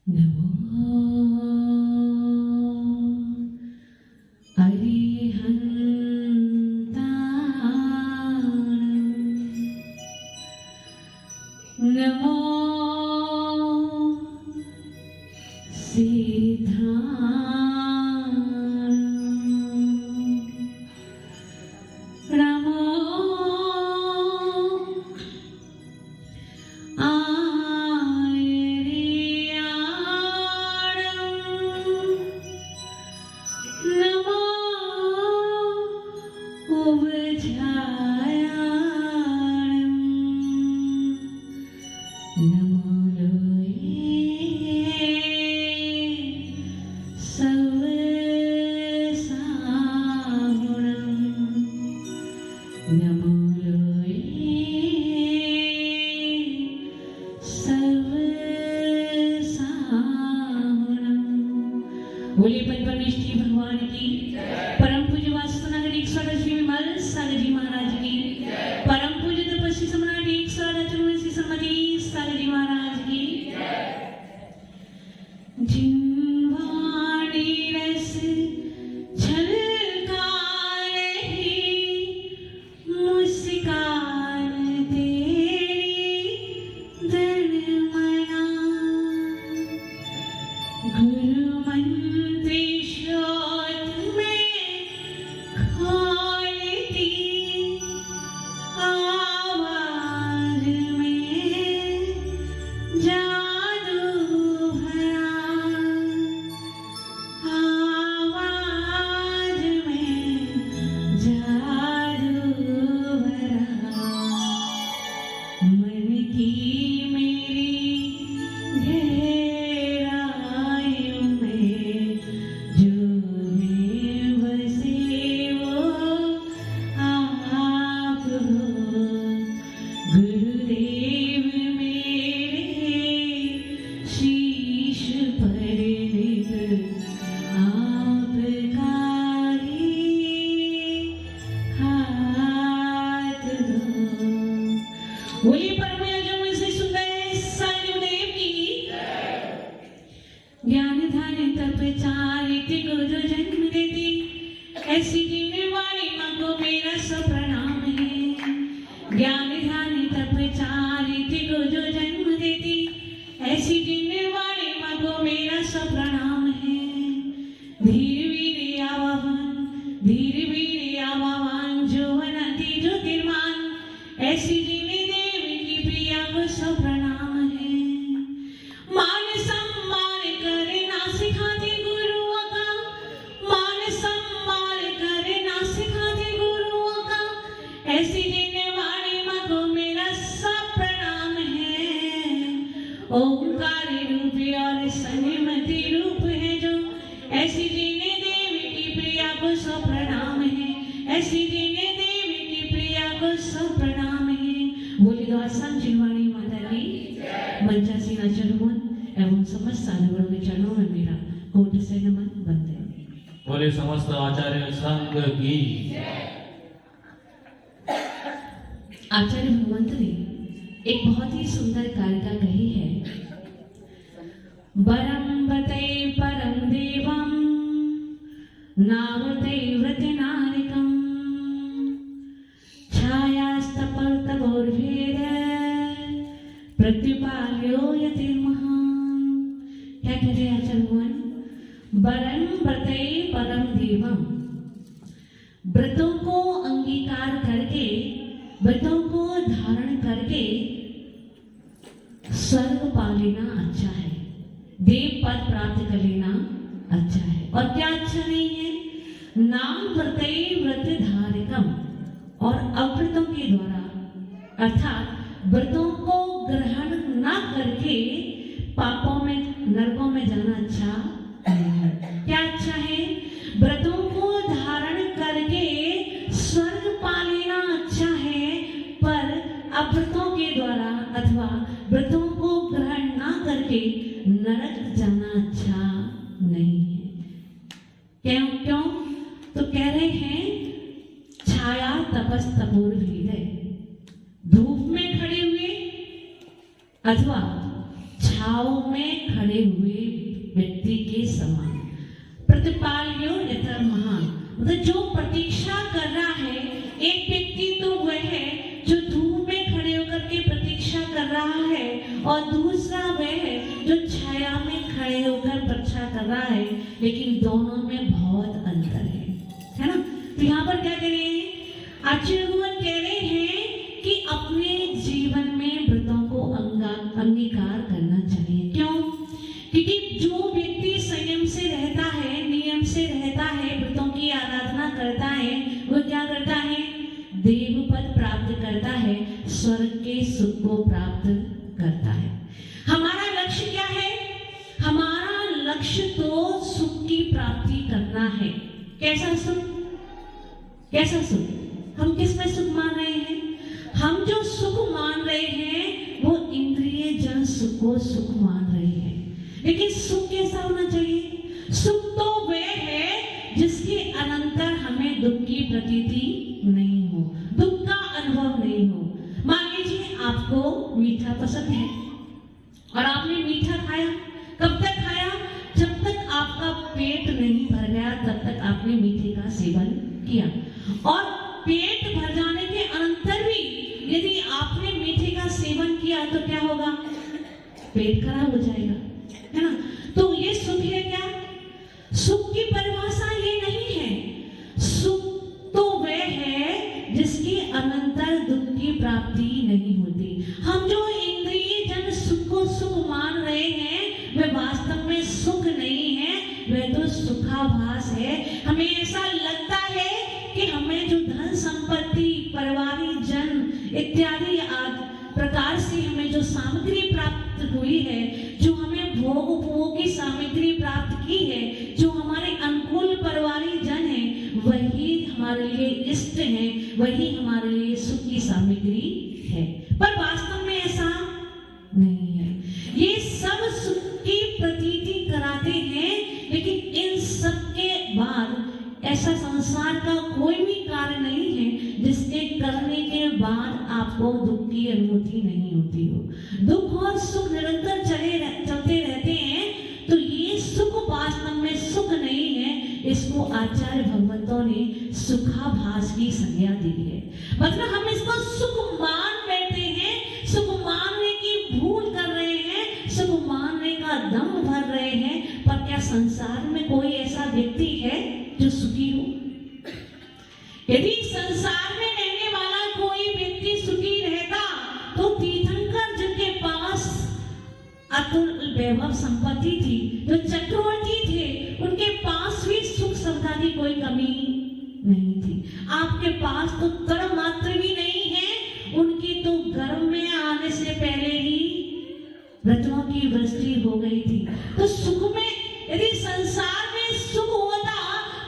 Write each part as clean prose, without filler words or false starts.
नमो बोलिए पंचपरमेष्ठी भगवान की, परम पूज्य वासुदेव 108 श्री विमल सागर जी महाराज की, परम पूज्य तपस्वी सम्राट 108 श्री श्रीमती सागर जी महाराज की। जिनवाणी रस झलकार ही मुस्कान तेरी दरमना, गुरु मंत्री श्रोत में खोलती आवाज में जादू भरा, आवाज में जादू भरा। मन की मेरी गहराइयों में जो में बसे वो आप हो, गुरुदेव मेरे शीश पर नित आपका ही हाथ हो। बोलिए परम यज्ञ से सुंदर सायुदेव की। ज्ञान ध्यान तप चारित्र्य को जो जन्म देती, ऐसी जीवने वाली माँ को मेरा सब प्रणाम है। ज्ञान ध्यान तप चारित्र्य को जो जन्म देती, ऐसी जीवने वाली माँ को मेरा सब प्रणाम है। धीर वीर आवाहन जो अनति ज्योतिर्मान, ऐसी जीवनी देवी की प्रिया को सब प्रणाम है। मान सम्मान करना सिखाते गुरुओं का, मान सम्मान करना सिखाते गुरुओं का, ऐसी जीने वाली माँ को मेरा सब प्रणाम है। ओंकार रूप और सन्मति रूप है जो, ऐसी जीने देवी की प्रिया को सब प्रणाम है। ऐसी जीने देवी की प्रिया को सब प्रणाम है। बोली द्वासा जिनवाणी माता की, मंचासी नाचरुमन एवं समस्त साधुगणों के चरणों में मेरा कोट से नमन बंदे। बोले समस्त आचार्य संघ की। आचार्य भगवंत ने एक बहुत ही सुंदर कारिका कही है। वरम बते परम देवम नावते व्रत नारिकम, छायास्तपल्तवोर्भेद प्रत्युपाल्यो यतिर्महान। क्या कह रहे आचार्य भगवान? वरम व्रते परम देवम, व्रतों को अंगीकार करके, व्रतों को धारण करके स्वर्ग पा लेना अच्छा है, देव पद प्राप्त कर लेना अच्छा है। और क्या अच्छा नहीं है? नाम व्रते व्रत धारिकम, और अव्रतों के द्वारा अर्थात व्रतों को ग्रहण न करके पापों में नरकों में जाना अच्छा नहीं है। क्या अच्छा है? व्रतों को धारण करके स्वर्ग पा लेना अच्छा है, पर अव्रतों के द्वारा अथवा व्रतों को ग्रहण न करके नरक जाना अच्छा नहीं है। क्यों क्यों? तो कह रहे हैं छाया तपस तपोर हृदय, धूप में खड़े हुए अथवा छाव में खड़े हुए व्यक्ति के समान। प्रतिपाल्यो यतर महान, मतलब जो प्रतीक्षा कर रहा है, एक व्यक्ति तो वह है जो धूप में खड़े होकर के प्रतीक्षा कर रहा है, और दूसरा वह है जो छाया में खड़े होकर प्रतीक्षा कर रहा है, लेकिन दोनों में बहुत अंतर है ना। तो यहाँ पर क्या कह रहे हैं, आचार्य भगवान कह रहे हैं कि अपने जीवन में व्रतों को अंगीकार करना चाहिए। क्यों? क्योंकि जो व्यक्ति संयम से रहता है, नियम से रहता है, व्रतों की आराधना करता है, वो क्या करता है, देव पद प्राप्त करता है, स्वर्ग के सुख को प्राप्त करता है। हमारा लक्ष्य क्या है? हमारा लक्ष्य तो सुख की प्राप्ति करना है। कैसा सुख? कैसा सुख? हम किस में सुख मान रहे हैं? हम जो सुख मान रहे हैं वो इंद्रिय जन सुख को सुख मान रहे हैं। लेकिन सुख कैसा होना चाहिए? सुख तो वह है जिसके अनंतर हमें दुख की प्रतीति नहीं हो, दुख का अनुभव नहीं हो। मान लीजिए आपको मीठा पसंद है और आपने मीठा खाया। कब तक खाया? जब तक आपका पेट नहीं भर गया तब तक आपने मीठे का सेवन किया। और पेट भर जाने के अनंतर भी यदि आपने मीठे का सेवन किया तो क्या होगा? पेट खराब हो जाएगा, है ना। तो ये सुख है क्या? सुख की परिभाषा ये नहीं है। सुख तो वह है जिसके अनंतर दुख की प्राप्ति नहीं होती। हम जो इंद्रिय जन सुख को सुख मान रहे हैं वह वास्तव में सुख नहीं है, वह तो सुखाभास है। हमें ऐसा लगता है कि हमें जो धन संपत्ति, परिवारिक जन इत्यादि प्रकार से हमें जो सामग्री प्राप्त हुई है, जो हमें भोग उपभोग की सामग्री प्राप्त की है, जो हमारे अनुकूल परिवारिक जन है, वही हमारे लिए इष्ट है, वही हमारे लिए सुख की सामग्री है। पर वास्तव में ऐसा नहीं है। ये सब सुख की प्रतीति कराते हैं, लेकिन इन सब के बाद ऐसा संसार का कोई भी कार्य नहीं है जिसके करने के बाद आपको दुख की अनुभूति नहीं होती हो। दुख और सुख निरंतर चलते रहते हैं, तो ये सुख वास्तव में सुख नहीं है। इसको आचार्य भगवंतों ने सुखाभास की संज्ञा दी है। मतलब हम इसको सुख मान बैठे हैं, सुख मानने की भूल कर रहे हैं, सुख मानने का दम भर रहे हैं। पर क्या संसार में कोई ऐसा व्यक्ति है जो सुखी हो? यदि संसार में रहने वाला कोई व्यक्ति सुखी रहता तो तीर्थंकर जिनके पास अतुल वैभव संपत्ति थी, जो चक्रवर्ती थे, उनके पास भी सुख समता की कोई कमी नहीं थी। आपके पास तो कर्म मात्र भी नहीं है, उनकी तो गर्भ में आने से पहले ही रत्नों की वृष्टि हो गई थी। तो सुख में यदि संसार में सुख होता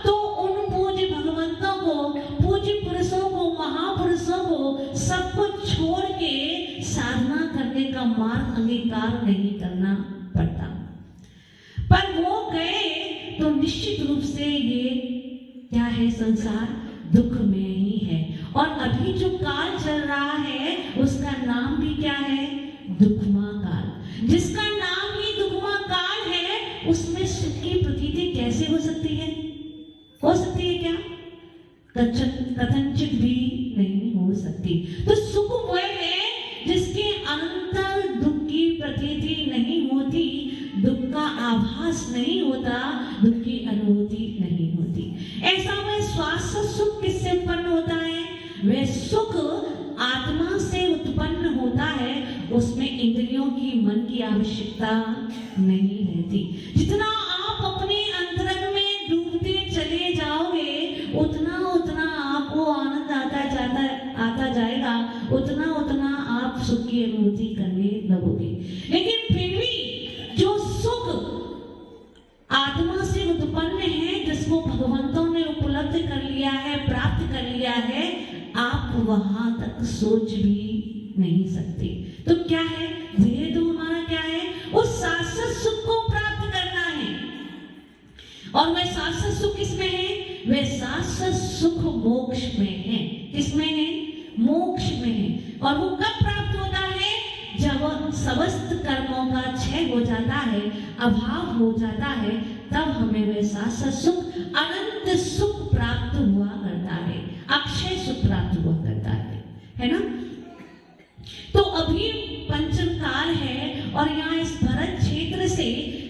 तो उन पूज्य भगवंतों को, पूज्य पुरुषों को, महापुरुषों को सब कुछ छोड़ के साधना करने का मार्ग अंगीकार नहीं करना पड़ता। पर वो गए तो निश्चित रूप से ये क्या है, संसार दुख में ही है। और अभी जो काल चल रहा है उसका नाम भी क्या है? दुखमा काल। जिसका नाम ही दुखमा काल है, उसमें सुख की प्रतीति कैसे हो सकती है? हो सकती है क्या? कथनचित भी नहीं हो सकती। तो सुख वह है जिसके अंतर दुख की प्रतीति नहीं होती, दुख का आभास नहीं होता, दुख की अनुभूति नहीं होती। ऐसा वह स्वास्थ्य सुख किससे उत्पन्न होता है? वह सुख आत्मा से उत्पन्न होता है, उसमें इंद्रियों की, मन की आवश्यकता नहीं रहती। जितना आप अपने अंतरंग में डूबते चले जाओगे, उतना उतना आपको आनंद आता जाएगा, उतना उतना आप सुख की अनुभूति करने लगोगे। लेकिन फिर भी जो सुख आत्मा से उत्पन्न है, जिसको भगवंतों ने उपलब्ध कर लिया है, प्राप्त कर लिया है, आप वहां तक सोच भी नहीं सकते। तो क्या है? धीरे तो हमारा क्या है? उस शाश्वत सुख को प्राप्त करना है। और वह शाश्वत सुख किसमें है? वह शाश्वत सुख मोक्ष में है। किसमें है? मोक्ष में है। और वो कब प्राप्त होता है? जब समस्त कर्मों का हो जाता है, अभाव हो जाता है, तब हमें वह शाश्वत सुख, अनंत सुख प्राप्त हुआ करता है, अक्षय सुख प्राप्त हुआ करता है ना। तो अभी पंचम काल है और यहाँ इस भरत क्षेत्र से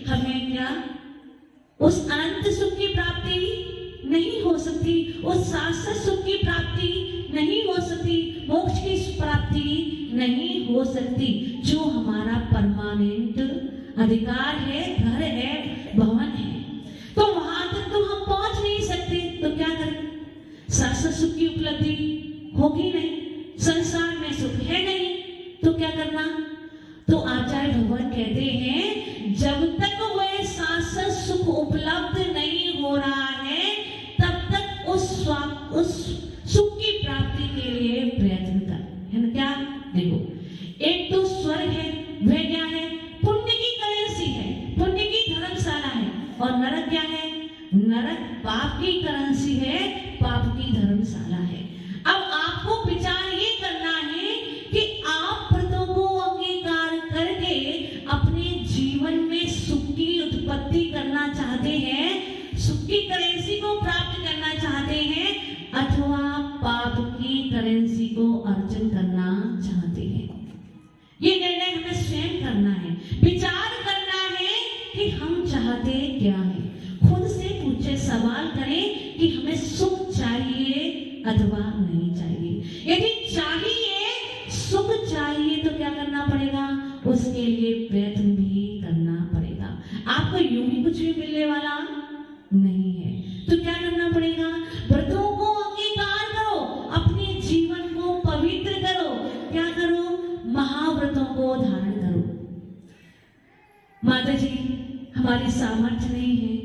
हमें क्या उस अनंत सुख की प्राप्ति नहीं हो सकती, उस शाश्वत सुख की प्राप्ति नहीं हो सकती, मोक्ष की प्राप्ति नहीं हो सकती, जो हमारा परमानेंट अधिकार है, घर है, भवन है। तो वहां तक तो हम पहुंच नहीं सकते, तो क्या करें? शाश्वत सुख की उपलब्धि होगी नहीं, संसार में सुख है नहीं, तो क्या करना? तो आचार्य भगवान कहते हैं जब तक वह शाश्वत सुख उपलब्ध नहीं हो रहा है, तब तक उस सुख की प्राप्ति के लिए प्रयत्न कर, है ना। क्या देखो, एक तो स्वर्ग है, वह क्या है? पुण्य की करेंसी है, पुण्य की धर्मशाला है। और नरक क्या है? नरक पाप की करेंसी है, पाप की धर्मशाला है। अब आपको विचार ये करना है कि आप व्रतों को अंगीकार करके अपने जीवन में सुख की उत्पत्ति करना चाहते हैं, सुख की करेंसी को प्राप्त करना चाहते हैं, अथवा पाप की करेंसी को अर्जन करना चाहते हैं। ये निर्णय हमें स्वयं करना है, विचार करना है कि हम चाहते क्या है। खुद से पूछे, सवाल करें कि हमें सुख चाहिए अथवा नहीं चाहिए। यदि चाहिए, सुख चाहिए, तो क्या करना पड़ेगा? उसके लिए प्रयत्न भी करना पड़ेगा। आपको यूं ही कुछ भी मिलने वाला नहीं है, तो क्या करना पड़ेगा? व्रतों को अंगीकार करो, अपने जीवन को पवित्र करो। क्या करो? महाव्रतों को धारण करो। माता जी, हमारी सामर्थ्य नहीं है,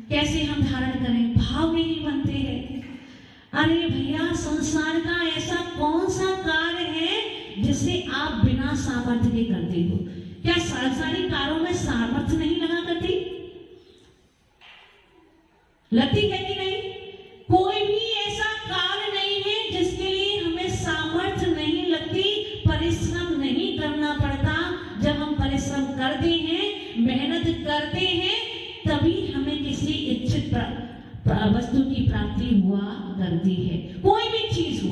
कैसे हम धारण करें? भाव नहीं बनते हैं। अरे भैया, संसार का ऐसा कौन सा कार्य है जिसे आप बिना सामर्थ्य के करते हो? क्या सांसारिक कार्यों में सामर्थ्य नहीं लगा करती? लगती है कि नहीं? कोई भी ऐसा कार्य नहीं है जिसके लिए हमें सामर्थ्य नहीं लगती, परिश्रम नहीं करना पड़ता। जब हम परिश्रम करते हैं, मेहनत करते हैं, तभी हमें किसी इच्छित वस्तु की प्राप्ति हुआ करती है। कोई भी चीज हो,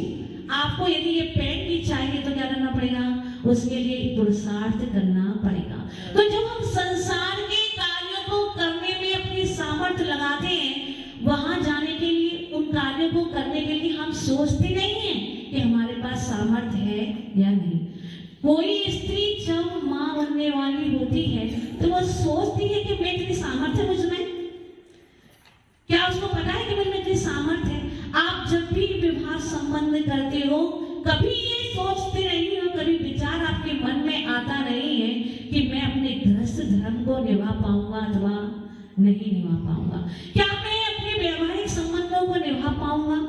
आपको यदि ये पेन भी चाहिए तो क्या करना पड़ेगा? उसके लिए पुरुषार्थ करना पड़ेगा। तो जब हम संसार के कार्यों को करने में अपनी सामर्थ्य लगाते हैं, वहां जाने के लिए, उन कार्यों को करने के लिए हम सोचते नहीं है कि हमारे पास सामर्थ्य है या नहीं। कोई स्त्री जब मां बनने वाली होती है तो वो सोचती है कि मैं इतनी सामर्थ्य मुझमें, क्या उसको पता है कि मुझमें इतनी सामर्थ्य है? आप जब भी विवाह संबंध करते हो, कभी ये सोचते नहीं हो, कभी विचार आपके मन में आता नहीं है कि मैं अपने गृहस्थ धर्म को निभा पाऊंगा अथवा नहीं निभा पाऊंगा? क्या मैं अपने वैवाहिक संबंधों को निभा पाऊंगा?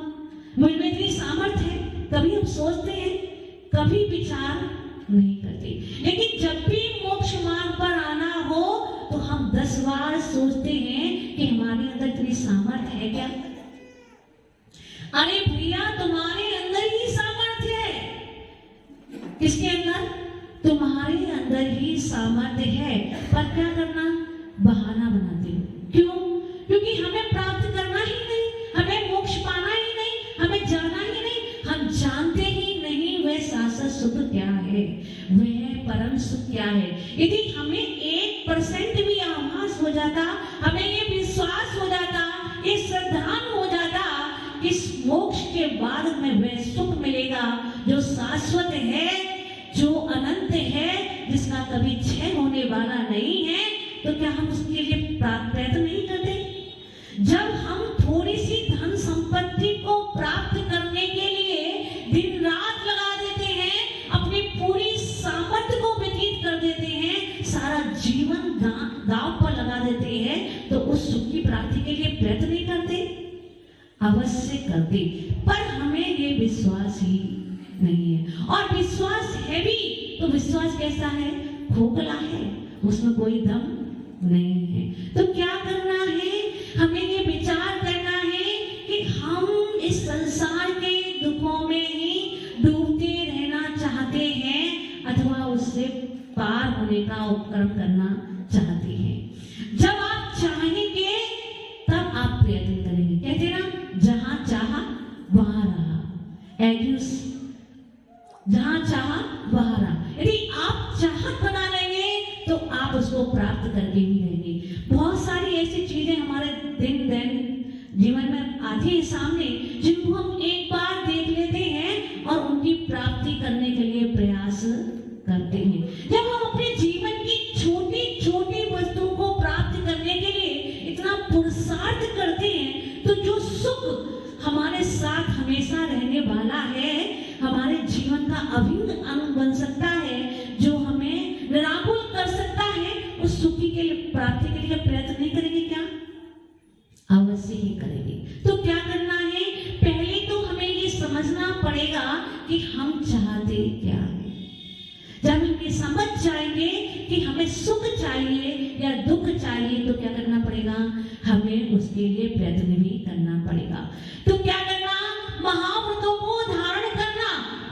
मुझमें इतनी सामर्थ्य है? कभी हम सोचते हैं, कभी विचार नहीं करते। लेकिन जब भी मोक्ष मार्ग पर आना हो तो हम 10 बार सोचते हैं कि हमारे अंदर इतनी सामर्थ्य है क्या? अरे भैया, तुम्हारे अंदर ही सामर्थ्य है। किसके अंदर? तुम्हारे अंदर ही सामर्थ्य है, पर क्या करना? बहाना बनाते हो। क्यों? क्योंकि हमें प्राप्त करना ही नहीं, हमें मोक्ष पाना ही नहीं, हमें जाना ही नहीं, हम जानते ही नहीं वह शाश्वत सुख क्या है, वह परम सुख क्या है। यदि हमें 1% भी आभास हो जाता, हमें ये विश्वास हो जाता, ये श्रद्धान हो जाता कि इस मोक्ष के बाद में वह सुख मिलेगा जो शाश्वत है, जो अनंत है, जिसका कभी क्षय होने वाला नहीं है, तो क्या हम उसके लिए प्रयत्न नहीं करते? जब हम थोड़ी सी धन संपत्ति को प्राप्त करने के लिए दिन रात लगा देते हैं, अपनी पूरी सामर्थ्य को व्यतीत कर देते हैं, सारा जीवन दांव पर लगा देते हैं, तो उस सुख की प्राप्ति के लिए प्रयत्न नहीं करते? अवश्य करते, पर हमें ये विश्वास ही नहीं है। और विश्वास है भी तो विश्वास कैसा है? खोखला है, उसमें कोई दम नहीं है। तो क्या करना है? हमें ये विचार करना है कि हम इस संसार के दुखों में ही डूबते रहना चाहते हैं अथवा उससे पार होने का उपक्रम करना करना चाहते हैं। जब आप चाहेंगे तब आप प्रयत्न करेंगे। कहते हैं ना, जहां चाहा वहां रहा। एग्यूस, जहां चाहा वहां रहा। यदि आप चाहत बना लेंगे तो आप उसको प्राप्त करके ही रहेंगे। बहुत सारी ऐसी चीजें हमारे दिन जीवन में आती है सामने, जिनको हम एक बार देख लेते हैं और उनकी प्राप्ति करने के लिए प्रयास करते हैं। जब हम अपने जीवन की छोटी छोटी वस्तुओं को प्राप्त करने के लिए इतना पुरुषार्थ करते हैं, तो जो सुख हमारे साथ हमेशा रहने वाला है, हमारे जीवन का अभिन्न अंग बन सकता है, जो हमें निराकुल कर सकता है, उस सुख के लिए प्राप्ति के लिए प्रयत्न नहीं करेंगे क्या? अवश्य ही करेंगे। तो क्या करना है? पहले तो हमें ये समझना पड़ेगा कि हम चाहते क्या हैं। जब हम ये समझ जाएंगे कि हमें सुख चाहिए या दुख चाहिए, तो क्या करना पड़ेगा? हमें उसके लिए प्रयत्न भी करना पड़ेगा। तो क्या करना? महाव्रतों को धारण करना।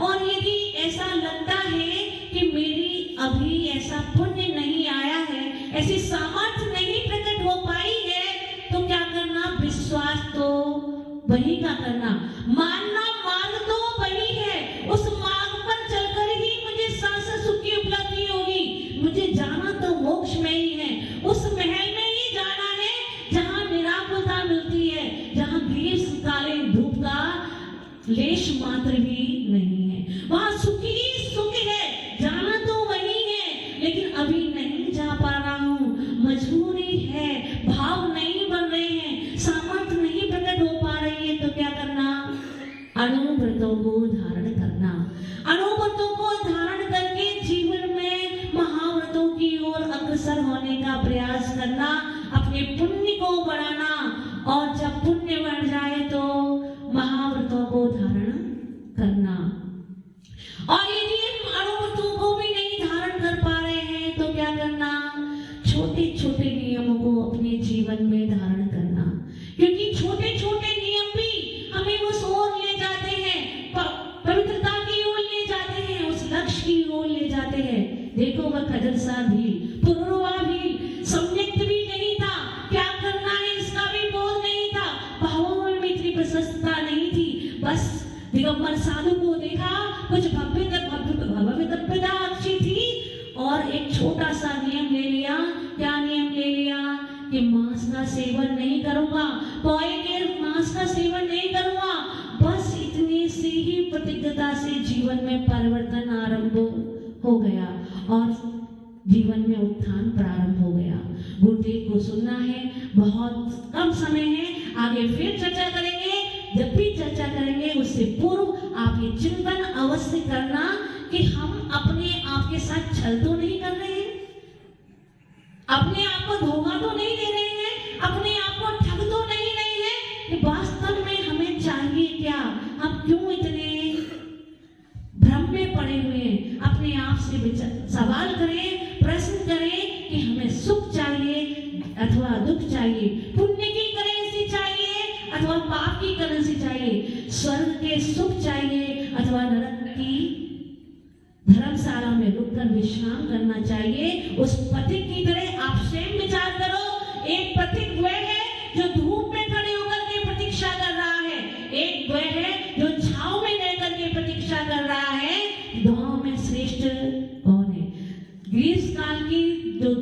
और यदि ऐसा लगता है कि मेरी अभी ऐसा पुण्य नहीं आया है, ऐसी सामर्थ्य नहीं प्रकट हो पाई है, तो क्या करना? विश्वास तो वही का करना, मानना मार्ग तो वही है। उस मार्ग पर चलकर ही मुझे शाश्वत सुख की उपलब्धि होगी। मुझे जाना तो मोक्ष में ही है, उस महल में ही जाना है जहाँ निराकुलता मिलती है, जहाँ ग्रीष्मकालीन धूप का लेश मात्र भी नहीं है। वहाँ सुख ही सुख है, जाना तो वही है, लेकिन अभी नहीं जा पा रहा हूँ, मजबूरी है, भाव नहीं बन रहे हैं, सामर्थ्य नहीं प्रकट हो पा रही है। तो क्या करना? अनुव्रतों को धारण करना। अनुव्रतों को धारण करके जीवन में महाव्रतों की ओर अग्रसर होने का प्रयास करना, अपने पुण्य को बढ़ाना, और जब पुण्य बढ़ जाए तो महाव्रतों को धारण करना। और यदि हम अनुव्रतों को भी नहीं धारण कर पा रहे हैं, तो क्या करना? छोटे छोटे नियमों को अपने जीवन में धारण करना, क्योंकि छोटे छोटे नियम भी हमें उस ओर ले जाते हैं, पवित्रता की ओर ले जाते हैं, उस लक्ष्य की ओर ले जाते हैं। देखो, वह खजरसा भी, पुरुरवा भी, सम्यक्त भी नहीं था, क्या करना है इसका भी बोध नहीं था, भावों में इतनी प्रशस्तता नहीं थी। बस दिगंबर साधु को देखा, कुछ भव्यता अच्छी थी, और एक छोटा सा नियम ले लिया। क्या नियम ले लिया? कि मांस का सेवन नहीं करूंगा, पौए के मांस का सेवन नहीं करूंगा। बस इतनी सी ही प्रतिज्ञता से जीवन में परिवर्तन आरंभ हो गया और जीवन में उत्थान प्रारंभ हो गया। गुरुदेव को सुनना है, बहुत कम समय है, आगे फिर चर्चा करेंगे। जब भी चर्चा करेंगे उससे पूर्व आप ये चिंतन अवश्य करना कि हम अपने आप के साथ छल तो नहीं कर रहे हैं, अपने आप को धोखा तो नहीं दे रहे हैं, अपने आप को ठग तो नहीं रहे हैं कि वास्तव में हमें चाहिए क्या? हम क्यों इतने भ्रम में पड़े हुए हैं? अपने आप से सवाल करें, प्रश्न करें कि हमें सुख चाहिए अथवा दुख चाहिए, पुण्य की करेंसी चाहिए अथवा पाप की करेंसी चाहिए, स्वर्ग के सुख चाहिए अथवा नरक की धर्मशाला में रुककर विश्राम करना चाहिए। उस पथिक की तरह आप स्वयं विचार करो। एक पथिक वह है जो धूप में खड़े होकर के प्रतीक्षा कर रहा है, एक वह है जो छांव में रहकर के प्रतीक्षा कर रहा है। दोनों में श्रेष्ठ कौन है? ग्रीष्म काल की जो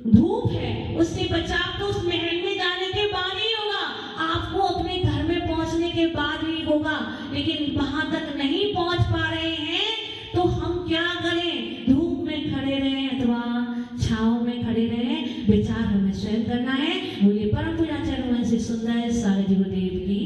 धूप है उससे बचाव तो उस महल में जाने के बाद ही होगा, आपको अपने घर में पहुंचने के बाद ही होगा। लेकिन वहां तक नहीं पहुंच पा रहे हैं तो हम क्या करें? धूप में खड़े रहें अथवा छांव में खड़े रहें, विचार हमें स्वयं करना है। बोले परम पूज्य आचार्य महर्षि सुंदर सागर जी गुरुदेव की